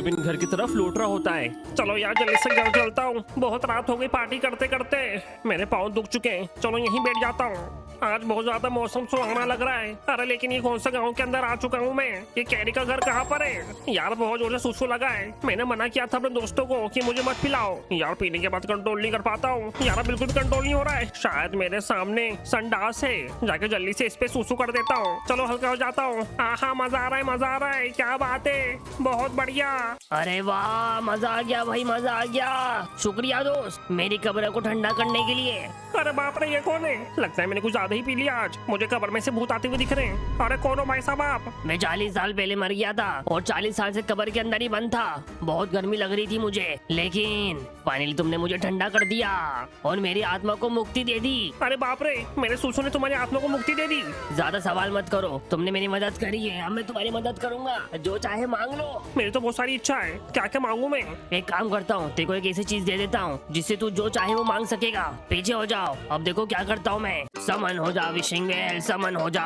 दूरबीन घर की तरफ लौट रहा होता है। चलो यार जल्दी से घर चलता हूँ, बहुत रात हो गई पार्टी करते करते, मेरे पाँव दुख चुके हैं। चलो यहीं बैठ जाता हूँ। आज बहुत ज्यादा मौसम सुहावना लग रहा है। अरे लेकिन ये कौन सा गांव के अंदर आ चुका हूँ मैं? ये कैरी का घर कहाँ पर है यार? बहुत जोर से सुसु लगा है। मैंने मना किया था अपने दोस्तों को कि मुझे मत पिलाओ यार, पीने के बाद कंट्रोल नहीं कर पाता हूँ यार, बिल्कुल भी कंट्रोल नहीं हो रहा है। शायद मेरे सामने संडास है, जाके जल्दी से इस पे सुसु कर देता हूँ। चलो हल्का हो जाता हूँ। हाँ मजा आ रहा है, मजा आ रहा है, क्या बात है, बहुत बढ़िया। अरे वाह, मजा आ गया भाई, मजा आ गया। शुक्रिया दोस्त मेरी कब्र को ठंडा करने के लिए। अरे बाप रे, ये कौन है? लगता है मैंने कुछ ज्यादा ही पी लिया आज, मुझे कब्र में से भूत आते हुए दिख रहे हैं। अरे कौन हो भाई साहब आप? मैं 40 साल पहले मर गया था और 40 साल से कब्र के अंदर ही बंद था। बहुत गर्मी लग रही थी मुझे, लेकिन फाइनली तुमने मुझे ठंडा कर दिया और मेरी आत्मा को मुक्ति दे दी। अरे बाप रे, मेरे सुसु ने तुम्हारी आत्मा को मुक्ति दे दी। ज्यादा सवाल मत करो, तुमने मेरी मदद करी है, अब मैं तुम्हारी मदद करूंगा। जो चाहे मांग लो। मेरी तो बहुत सारी इच्छा है, क्या क्या मांगू मैं? एक काम करता हूँ, तेरे को एक ऐसी चीज दे देता हूँ जिससे तू जो चाहे वो मांग सकेगा। पीछे हो जाओ, अब देखो क्या करता हूँ मैं। समन हो जा विशिंग वेल, समन हो जा।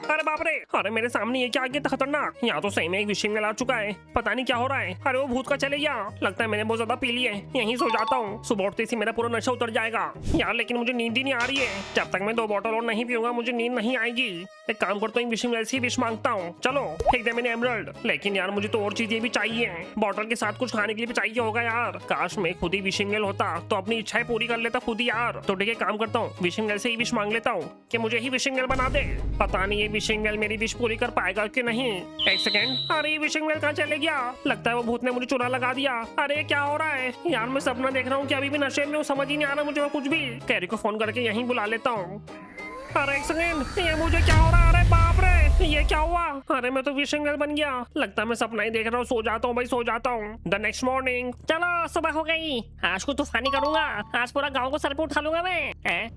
अरे बाप रे, अरे मेरे सामने ये क्या आ गया खतरनाक? यहाँ तो सही में एक विशिंग वेल आ चुका है, पता नहीं क्या हो रहा है। अरे वो भूत का चले गया, लगता है मैंने बहुत ज्यादा पी ली है। यहीं सो जाता हूँ, सुबह उठते ही मेरा पूरा नशा उतर जाएगा यार। लेकिन मुझे नींद ही नहीं आ रही है, जब तक मैं 2 बॉटल और नहीं पीऊंगा मुझे नींद नहीं आएगी। एक काम करता हूँ, विशिंग वेल से विश मांगता हूँ। चलो फेंक दे मैंने एमरल्ड, लेकिन यार मुझे तो और चीजें भी चाहिए। बॉटल के साथ कुछ खाने के लिए भी चाहिए होगा यार। काश मैं खुद ही विशिंग वेल होता तो अपनी इच्छाएं पूरी कर लेता खुद ही यार। तो ठीक है, काम करता हूँ, विशिंग वेल से ही विश मांग लेता हूँ कि मुझे ही विशिंग वेल बना दे। पता नहीं ये विशिंग वेल मेरी विश पूरी कर पाएगा कि नहीं। एक सेकेंड, अरे ये विशिंग वेल कहाँ चले गया? लगता है वो भूत ने मुझे चुरा लगा दिया। अरे क्या हो रहा है यार? मैं सपना देख रहा हूँ कि अभी भी नशे में हूँ, समझ ही नहीं आ रहा मुझे कुछ भी। कैरी को फोन करके यहीं बुला लेता हूँ। अरे एक सेकेंड, ये मुझे क्या हो रहा है? अरे बाप रे, ये क्या हुआ? अरे मैं तो विशिंग वेल बन गया। लगता है मैं सपना ही देख रहा हूँ। सो जाता हूँ भाई, सो जाता हूँ। The next morning. चलो सुबह हो गई, आज को तूफानी करूंगा, आज पूरा गांव को सर पे उठा लूंगा मैं।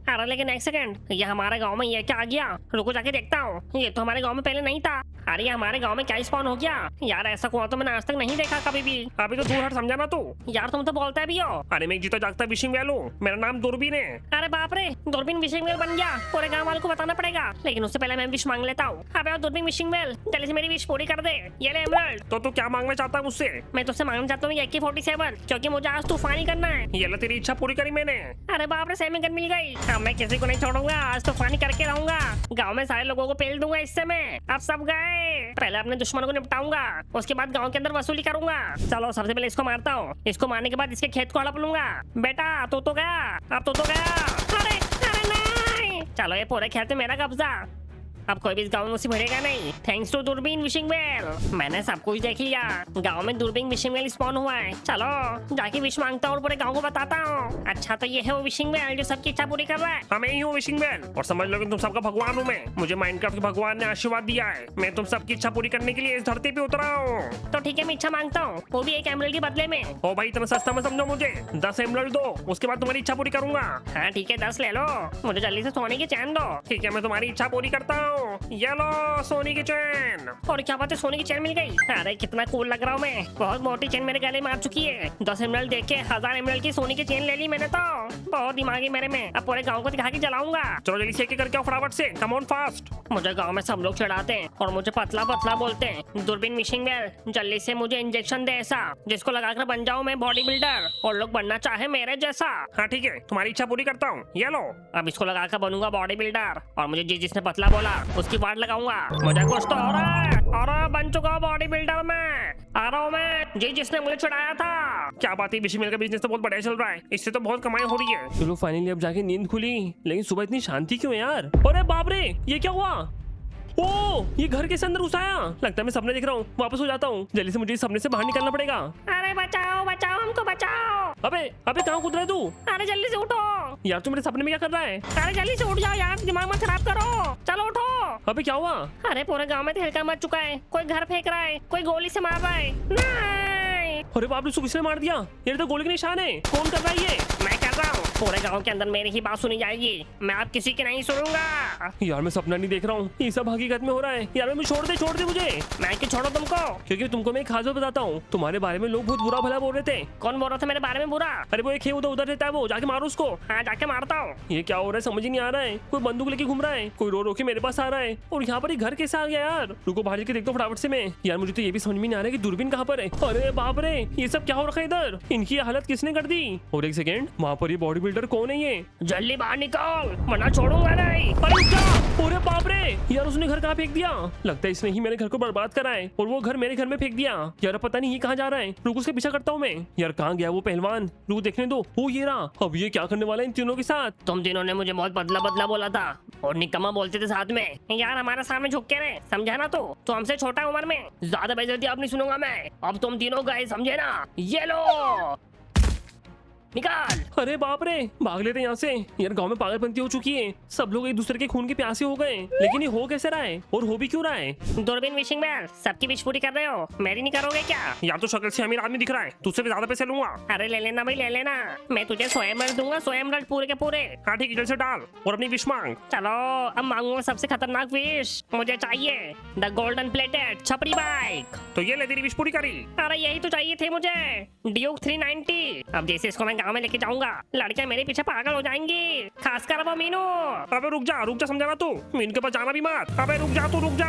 अरे लेकिन एक सेकंड, ये हमारे गांव में ये क्या आ गया? रुको जाके देखता हूँ, ये तो हमारे गांव में पहले नहीं था। अरे ये हमारे गांव में क्या स्पॉन हो गया यार? ऐसा कुआं तो मैंने आज तक नहीं देखा कभी भी। अभी तो दूर हट, समझा ना तू? यार तुम तो बोलता भी हो। अरे मैं एक जीता जागता विशिंग वेल हूँ, मेरा नाम दूरबीन है। अरे बाप रे, दूरबीन विशिंग वेल बन गया, पूरे गांव वालों को बताना पड़ेगा। लेकिन उससे पहले मैं विश मांग लेता हूँ। अबे दूरबीन विशिंग वेल, जल्दी से मेरी विश पूरी कर दे। ये ले एमरल्ड। तो तू क्या मांगना चाहता है मुझसे? मैं तुझसे मांगना चाहता हूँ AK-47, क्योंकि मुझे आज तूफानी करना है। ये ले, तेरी इच्छा पूरी करी मैंने। अरे बाप रे, सेमी गन मिल गई। अब मैं किसी को नहीं छोड़ूंगा, आज तूफानी करके रहूंगा। गांव में सारे लोगों को पेल दूंगा इससे मैं। अब सब गए, पहले अपने दुश्मनों को निपटाऊंगा, उसके बाद गांव के अंदर वसूली करूंगा। चलो सबसे पहले इसको मारता हूँ, इसको मारने के बाद इसके खेत को हड़प लूंगा। बेटा तो गया, अब तो गया। अरे अरे नहीं, चलो ये पूरे खेत में मेरा कब्जा। अब कोई भी इस गांव में मुझसे भिड़ेगा नहीं, थैंक्स टू दूरबीन विशिंग वेल। मैंने सब कुछ देख लिया, गांव में दूरबीन विशिंग वेल स्पॉन हुआ है। चलो जाके विश मांगता हूँ और पूरे गांव को बताता हूँ। अच्छा तो ये है वो विशिंग वेल जो सबकी इच्छा पूरी कर रहा है। हाँ मैं ही हूँ विशिंग वेल, और समझ लो कि तुम सबका भगवान हूँ मैं। मुझे माइनक्राफ्ट के भगवान ने आशीर्वाद दिया है, मैं तुम सबकी इच्छा पूरी करने के लिए इस धरती पे उतरा हूँ। तो ठीक है, मैं इच्छा मांगता हूँ, वो भी एक एमरल्ड के बदले में। ओ भाई इतना सस्ता मत समझो मुझे, 10 एमरल्ड दो, उसके बाद तुम्हारी इच्छा पूरी करूंगा। हाँ ठीक है, 10 ले लो, मुझे जल्दी से सोने की चैन दो। ठीक है, मैं तुम्हारी इच्छा पूरी करता हूँ। ये लो सोने की चैन। और क्या बात है, सोने की चैन मिल गई। अरे कितना कूल लग रहा हूँ मैं, बहुत मोटी चैन मेरे गले में आ चुकी है। 10 एमरल्ड देख के 1000 एमरल्ड की सोने की चैन ले ली मैंने तो। बहुत दिमाग है मेरे में, अब पूरे गांव को दिखा के जलाऊंगा। चलो जल्दी से एक करके आओ फटाफट से, कम ऑन फास्ट। मुझे गांव में सब लोग चिढ़ाते हैं और मुझे पतला पतला बोलते हैं। दूरबीन विशिंग वेल, जल्दी से मुझे इंजेक्शन दे ऐसा जिसको लगाकर बन जाऊं मैं बॉडी बिल्डर और लोग बनना चाहे मेरे जैसा। हाँ ठीक है, तुम्हारी इच्छा पूरी करता हूँ। ये लो, अब इसको लगाकर बनूंगा बॉडी बिल्डर और मुझे जिसने पतला बोला उसकी वाट लगाऊंगा। मुझे कुछ तो हो रहा है, और बन चुका हूँ बॉडी बिल्डर में, आ रहा हूँ मैं जिसने मुझे छुड़ाया था। क्या बात है, विशिंग वेल का बिजनेस तो बहुत बढ़िया चल रहा है, इससे तो बहुत कमाई हो रही है। चलो फाइनली अब जाके नींद खुली, लेकिन सुबह इतनी शांति क्यों है यार? अरे बाप रे, ये क्या हुआ? ओ ये घर कैसे अंदर घुस आया? लगता है मैं सपने देख रहा हूँ, वापस हो जाता हूँ, जल्दी से मुझे इस सपने से बाहर निकलना पड़ेगा। अरे बचाओ बचाओ, हमको बचाओ। अबे अबे कहाँ कूद रहा है तू? अरे जल्दी से उठो यार तू मेरे सपने में क्या कर रहा है? अरे जल्दी से उठ जाओ यार, दिमाग मत खराब करो, चलो उठो। अबे क्या हुआ? अरे पूरे गांव में तहलका मच चुका है, कोई घर फेंक रहा है, कोई गोली से मार रहा है। नहीं अरे बाप रे, उसको किसने मार दिया? ये तो गोली के निशान है। कौन कर रहा है ये? मैं कर रहा हूँ। पूरे गांव के अंदर मेरी ही बात सुनी जाएगी, मैं आप किसी की नहीं सुनूंगा। यार मैं सपना नहीं देख रहा हूँ, ये सब हकीकत में हो रहा है। यार मैं छोड़ दे मुझे। मैं क्यों छोड़ो तुमको? क्योंकि तुमको मैं एक खास बात बताता हूँ, तुम्हारे बारे में लोग बहुत बुरा भला बोल रहे थे। कौन बोल रहा था मेरे बारे में बुरा? अरे वो एक है उधर उधर रहता है, वो जाके मारो उसको। हाँ जाके मारता हूँ। ये क्या हो रहा है समझ ही नहीं आ रहा है। कोई बंदूक लेके घूम रहा है, कोई रो रो के मेरे पास आ रहा है, और यहाँ पर ये घर कैसे आ गया यार? रुको बाहर के देखता हूँ फटाफट से मैं। यार मुझे तो ये भी समझ में नहीं आ रहा है कि दूरबीन कहाँ पर है। अरे बाप रे, ये सब क्या हो रखा है इधर? इनकी हालत किसने कर दी? और एक सेकेंड, वहाँ पर ये बॉडी बिल्डर कौन है ये? जल्दी बाहर निकल वरना छोड़ूंगा नहीं। अरे रुक जा। अरे बाप रे, यार उसने घर कहाँ फेंक दिया? लगता है इसने ही मेरे घर को बर्बाद करा है, और वो घर मेरे घर में फेंक दिया। यार पता नहीं ये कहाँ जा रहा है। रुक उसके पीछा करता हूँ मैं। यार कहाँ गया वो पहलवान? रुक देखने दो। वो ये रहा। अब ये क्या करने वाला है इन तीनों के साथ? तुम तीनों ने मुझे बहुत बदला बदला बोला था और निकम्मा बोलते थे साथ में। यार हमारे सामने झुक के रहे, समझा ना? तो हमसे छोटा उम्र में ज्यादा बेइज्जती आप नहीं सुनूंगा मैं। अब तुम तीनों गए, समझे ना? ये लो निकाल। अरे बाप रे, भाग लेते यहाँ से। यार गांव में पागलपंती हो चुकी है, सब लोग एक दूसरे के खून के प्यासे हो गए। लेकिन ये हो कैसे रहा है, और हो भी क्यों रहा है? दूरबीन विशिंग बेल, सबकी विश पूरी कर रहे हो, मेरी नहीं करोगे क्या? यार तो शक्ल से अमीर आदमी दिख रहा है, तुझसे भी ज्यादा पैसे लूंगा। अरे ले लेना भाई ले लेना, मैं तुझे 100 एमएल दूंगा, 100 एमएल पूरे के पूरे। हाँ ठीक है, जल्द से डाल और अपनी विश मांग। चलो अब मांगूंगा सबसे खतरनाक विश। मुझे चाहिए द गोल्डन प्लेटेड छपरी बाइक। तो ये ले, तेरी विश पूरी करी। अरे यही तो चाहिए थे मुझे, ड्यूक 390। अब जैसे इसको मैं गांव में लेके जाऊंगा, लड़कियां मेरे पीछे पागल हो जाएंगी, खासकर वो मीनू। अबे रुक जा समझाना तू। मीनू के पास जाना भी मत। अबे रुक जा।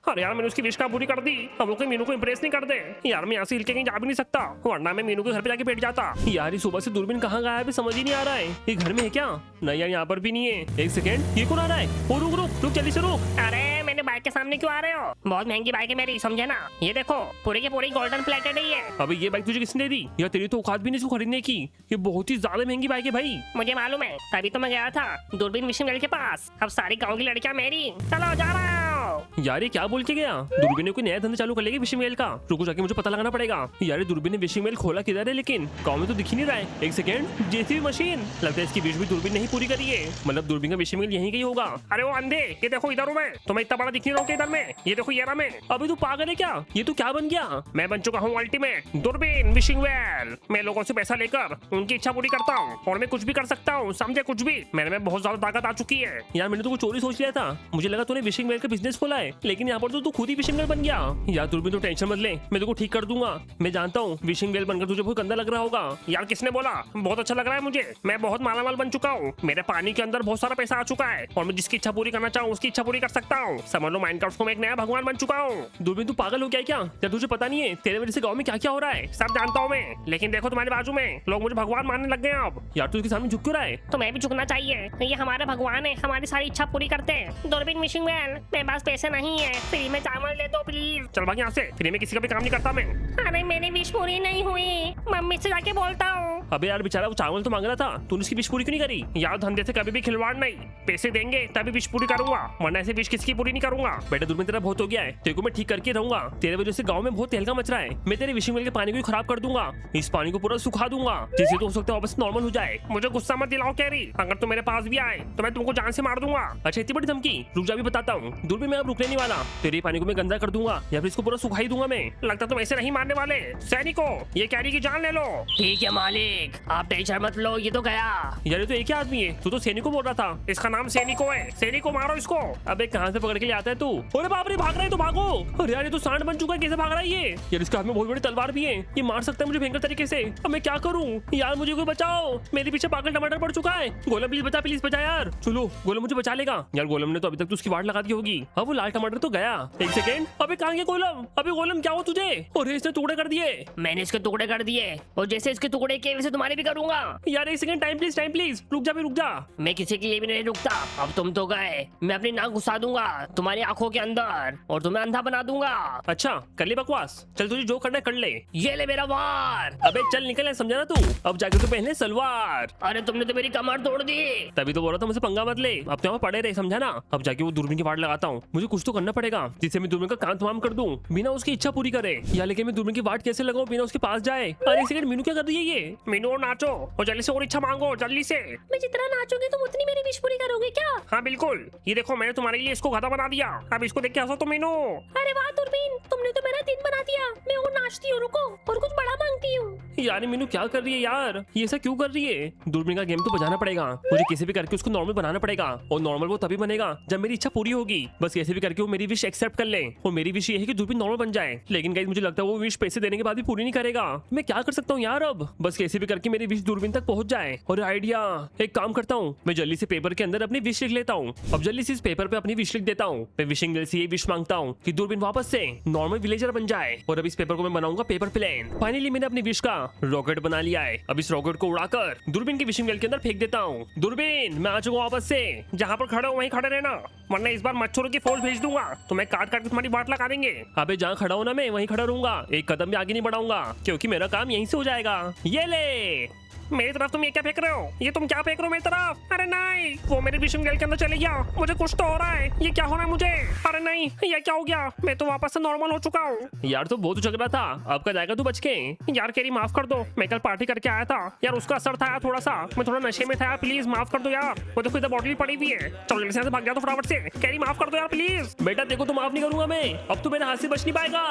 अरे यार मैंने उसकी विश का पूरी कर दी, अब वो कोई मीनू को इम्प्रेस नहीं कर दे। यार मैं यहाँ से हिल के कहीं जा भी नहीं सकता, वरना मैं मीनू के घर पे जाके बैठ जाता। यार ये सुबह से दूरबीन कहाँ गया है समझ ही नहीं आ रहा है। ये घर में है क्या? नहीं यार यहाँ पर भी नहीं है। एक सेकेंड, ये कौन आ रहा है? ओ रुक जल्दी से रुक। अरे मेरे बाइक के सामने क्यों आ रहे हो? बहुत महंगी बाइक है मेरी, समझे ना? ये देखो पूरी की पूरी गोल्डन प्लेटेड है ये। अबे ये बाइक तुझे किसने दे दी? यार तेरी तो औकात भी नहीं इसको खरीदने की, ये बहुत ही ज्यादा महंगी बाइक है भाई। मुझे मालूम है, तभी तो मैं गया था दूरबीन विशिंग बेल के पास। अब सारी गांव की लड़कियां मेरी। चलो जा रहा हूँ। यार ये क्या बोल के गया? दूरबीन ने कोई नया धंधा चालू कर लेगी विशिंग मेल का। रुको जाके मुझे पता लगाना पड़ेगा। यार ये दूरबीन ने विशिंग मेल खोला किधर है, लेकिन गांव में तो दिख ही नहीं रहा है। एक सेकंड, जेसीबी मशीन, लगता है इसकी विश भी दूरबीन नहीं पूरी करी है। मतलब दूरबीन का विशिंग मेल यहीं कहीं होगा। अरे वो अंधे, ये देखो इधर हूँ मैं, तुम्हें इतना बड़ा दिख नहीं रहा इधर में। ये देखो ये रहा मैं। अभी तू पागल है क्या? ये तो क्या बन गया? मैं बन चुका हूँ अल्टीमेट दूरबीन विशिंग वेल। मैं लोगों से पैसा लेकर उनकी इच्छा पूरी करता हूँ, और मैं कुछ भी कर सकता हूँ, समझे? कुछ भी। मेरे में बहुत ज्यादा ताकत आ चुकी है। यार मैंने तो कुछ चोरी सोच लिया था, मुझे लगा तूने विशिंग वेल का बिजनेस खोला है, लेकिन यहाँ पर तो तू खुद ही विशिंग वेल बन गया। यार दूरबीन तो टेंशन मत ले, मैं तेको ठीक कर दूंगा। मैं जानता हूँ विशिंग वेल बनकर तुझे बहुत गंदा लग रहा होगा। यार किसने बोला? बहुत अच्छा लग रहा है मुझे, मैं बहुत मालामाल बन चुका हूँ। मेरे पानी के अंदर बहुत सारा पैसा आ चुका है, और मैं जिसकी इच्छा पूरी करना चाहूँ उसकी इच्छा पूरी कर सकता हूँ। समझ लो माइनक्राफ्ट को मैं एक नया भगवान बन चुका हूँ। दूरबीन तू पागल हो गया क्या? यार तुझे पता नहीं है तेरे वजह से गाँव में क्या क्या हो रहा है? सब जानता हूँ मैं, लेकिन देखो तुम्हारे बाजू में लोग मुझे भगवान मानने लग गए अब। यार तू इसके सामने झुक क्यों रहा है? तो मैं भी झुकना चाहिए, ये हमारे भगवान है, हमारी सारी इच्छा पूरी करते हैं। दूरबीन विशिंग बेल, मेरे पास पैसे नहीं है, फ्री में चावल दे दो प्लीज। चल भाग यहाँ से, फ्री में किसी का भी काम नहीं करता मैं। अरे मेरी विश पूरी नहीं हुई, मम्मी से जाके बोलता हूँ। अबे यार बेचारा वो चावल तो मांग रहा था, तूने उसकी विश पूरी क्यों नहीं करी? यार धंधे से कभी भी खिलवाड़ नहीं, पैसे देंगे तभी विश पूरी करूंगा, वरना ऐसे विश किसकी पूरी नहीं करूंगा। बेटा दूरबीन तेरा बहुत हो गया है, तेरे को मैं ठीक करके रहूंगा। तेरे वजह से गांव में बहुत तहलका मच रहा है। मैं तेरे विशिंग वेल के पानी को खराब कर दूंगा, इस पानी को पूरा सुखा दूंगा, जिससे तो हो सकता है वापस नॉर्मल हो जाए। मुझे गुस्सा मत दिलाओ कैरी, अगर तुम मेरे पास भी आए तो मैं तुमको जान से मार दूंगा। अच्छा इतनी बड़ी धमकी? रुक जा भी बताता हूँ। दूरबीन मैं अब रुकने नहीं वाला, तेरे पानी को मैं गंदा कर दूंगा, या फिर इसको पूरा सुखाई दूंगा मैं। लगता तुम ऐसे नहीं मारने वाले। सैनिकों, ये कैरी की जान ले लो। ठीक है मालिक, आप टेंशन मत लो, ये तो गया। यार ये तो एक ही आदमी है, तू तो सैनिको बोल रहा था। इसका नाम सैनिको है, सैनिको मारो इसको। अबे कहाँ से पकड़ के ले आता है तू? अरे बाप रे, भाग रहा है तो भागो। अरे यार ये तो सांड बन चुका है, कैसे भाग रहा है ये? यार इसके हाथ में बहुत बड़ी तलवार भी है, ये मार सकता है मुझे भयंकर तरीके से। अब मैं क्या करूँ? यार मुझे कोई बचाओ, मेरे पीछे पागल टमाटर पड़ चुका है। गोलम प्लीज बचा यार। चलो गोलम मुझे बचा लेगा। यार गोलम ने तो अभी तक तो उसकी वाट लगा दी होगी। अब वो लाल टमाटर तो गया। एक सेकेंड, अबे कहाँ गया गोलम? अबे गोलम क्या हुआ तुझे? और इसने टुकड़े कर दिए। मैंने इसके टुकड़े कर दिए, और जैसे इसके टुकड़े किए वैसे तुम्हारे भी करूंगा। यार एक सेकंड, टाइम प्लीज, रुक जा। मैं किसी के लिए भी नहीं रुकता। अब तुम तो गए, मैं अपनी नाक घुसा दूंगा तुम्हारी आंखों के अंदर, और तुम्हें अंधा बना दूंगा। अच्छा कर ले बकवास, चल तुझे जो करना है कर ले। ये ले मेरा वार। अबे चल निकल, समझा ना तू? अब जाके तो पहले सलवार। अरे तुमने तो मेरी कमर तोड़ दी। तभी तो बोल रहा था मुझे पंगा मत ले, अब तो यहाँ पड़े रहे, समझा ना? अब जाके वो दूरबीन की वाट लगाता हूँ, मुझे कुछ तो करना पड़ेगा जिससे मैं दूरबीन का काम तमाम कर दूं, बिना उसकी इच्छा पूरी करे। या लेकिन मैं दूरबीन की वाट कैसे लगाऊं बिना उसके पास जाए? अरे एक सेकंड, मीनू क्या कर रही है ये? मीनू और नाचो, और जल्दी से और इच्छा मांगो, जल्दी से। मैं जितना नाचूंगी तुम उतनी मेरी विश पूरी करोगे क्या? हाँ बिल्कुल, ये देखो मैंने तुम्हारे लिए इसको गधा बना दिया, अब इसको देख के हंसो तो मीनू। अरे वाह दूरबीन, तुमने तो मेरा दिन बना दिया। मैं और नाचती हूँ, रुको, और कुछ बड़ा मांगती हूँ। यार ये मीनू क्या कर रही है यार, ये ऐसा क्यों कर रही है? दूरबीन का गेम तो बजाना पड़ेगा मुझे, कैसे भी करके उसको नॉर्मल बनाना पड़ेगा। और नॉर्मल वो तभी बनेगा जब मेरी इच्छा पूरी होगी। बस कैसे भी करके वो मेरी विश एक्सेप्ट कर ले। और मेरी विश ये है कि दूरबीन नॉर्मल बन जाए। लेकिन गाइस मुझे लगता है वो विश पैसे देने के बाद भी पूरी नहीं करेगा। मैं क्या कर सकता हूँ यार अब? बस कैसे भी करके मेरी विश दूरबीन तक पहुंच जाए। और आइडिया, एक काम करता हूँ, मैं जल्दी से पेपर के अंदर अपनी विश लिख लेता हूँ। अब जल्दी से इस पेपर पे अपनी विश लिख देता हूँ। मैं विशिंग से ये विश मांगता हूँ कि दूरबीन वापस से नॉर्मल विलेजर बन जाए। और अब इस पेपर को मैं बनाऊंगा पेपर प्लेन। फाइनली मैंने अपनी विश का रॉकेट बना लिया है। अब इस रॉकेट को उड़ाकर दूरबीन की विशिंग वेल के अंदर फेंक देता हूँ। दूरबीन मैं आ चुका हूँ वापस से। जहाँ पर खड़ा हूँ वहीं खड़े रहना, वरना इस बार मच्छरों की फौज भेज दूंगा। तुम्हें काट काट के तुम्हारी बात लगा देंगे। अबे जहाँ खड़ा हूँ ना मैं वहीं खड़ा रहूंगा, एक कदम भी आगे नहीं बढ़ाऊंगा, क्योंकि मेरा काम यहीं से हो जाएगा। ये ले मेरी तरफ तुम ये क्या फेंक रहे हो? ये तुम क्या फेंक रहे हो मेरी तरफ? अरे नहीं, वो मेरे विशिंग वेल के अंदर चले गया। मुझे कुछ तो हो रहा है, ये क्या हो रहा है मुझे? अरे नहीं, ये क्या हो गया? मैं तो वापस से नॉर्मल हो चुका हूँ। यार तो बहुत झगड़ा था, अब का जाएगा तू बच के? यार केरी माफ कर दो, मैं कल पार्टी करके आया था यार, उसका असर था यार थोड़ा सा, मैं थोड़ा नशे में था यार, प्लीज माफ कर दो यार। वो देखो इधर बॉटल पड़ी हुई है, चलो जल्दी से भाग गया तो फटाफट से। केरी माफ कर दो यार प्लीज। बेटा देखो तो माफ नहीं करूंगा मैं, अब तो मेरे हाथ से बच नहीं पाएगा।